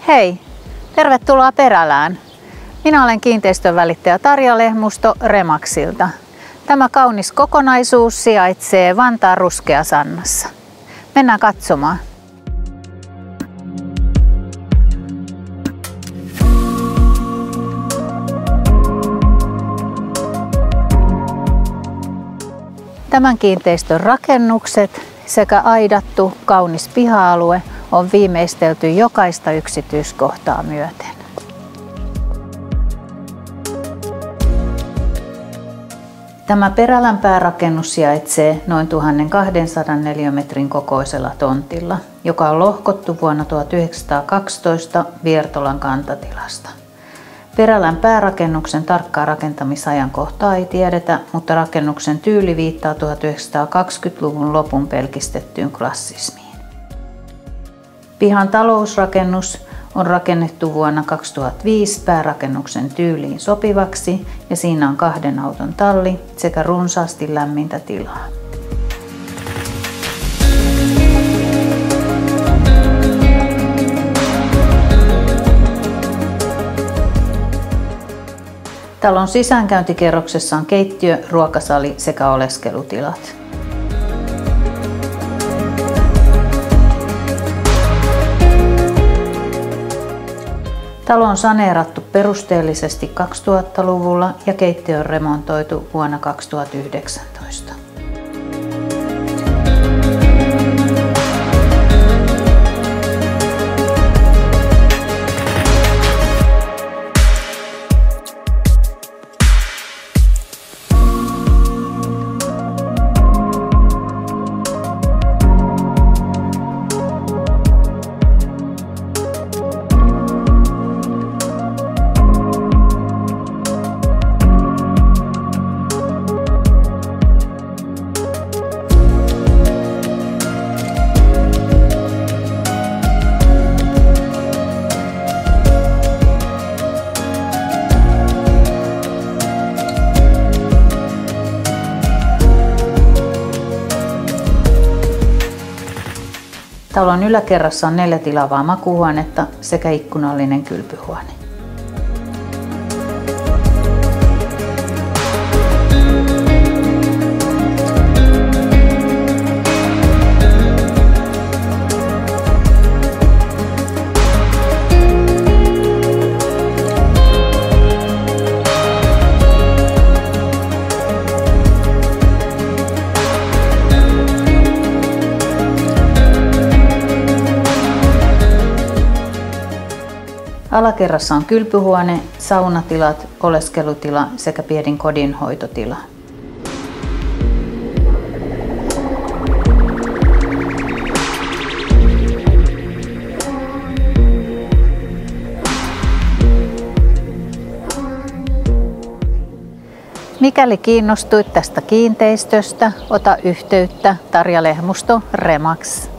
Hei, tervetuloa Perälään. Minä olen kiinteistönvälittäjä Tarja Lehmusto Remaxilta. Tämä kaunis kokonaisuus sijaitsee Vantaan Ruskeasannassa. Mennään katsomaan. Tämän kiinteistön rakennukset sekä aidattu kaunis piha-alue on viimeistelty jokaista yksityiskohtaa myöten. Tämä Perälän päärakennus sijaitsee noin 1200 neliömetrin kokoisella tontilla, joka on lohkottu vuonna 1912 Viertolan kantatilasta. Perälän päärakennuksen tarkkaa rakentamisajankohtaa ei tiedetä, mutta rakennuksen tyyli viittaa 1920-luvun lopun pelkistettyyn klassismiin. Pihan talousrakennus on rakennettu vuonna 2005 päärakennuksen tyyliin sopivaksi ja siinä on 2 auton talli sekä runsaasti lämmintä tilaa. Talon sisäänkäyntikerroksessa on keittiö, ruokasali sekä oleskelutilat. Talo on saneerattu perusteellisesti 2000-luvulla ja keittiö on remontoitu vuonna 2019. Talon yläkerrassa on 4 tilavaa makuuhuonetta sekä ikkunallinen kylpyhuone. Alakerrassa on kylpyhuone, saunatilat, oleskelutila sekä pieni kodinhoitotila. Mikäli kiinnostuit tästä kiinteistöstä, ota yhteyttä Tarja Lehmusto Remax.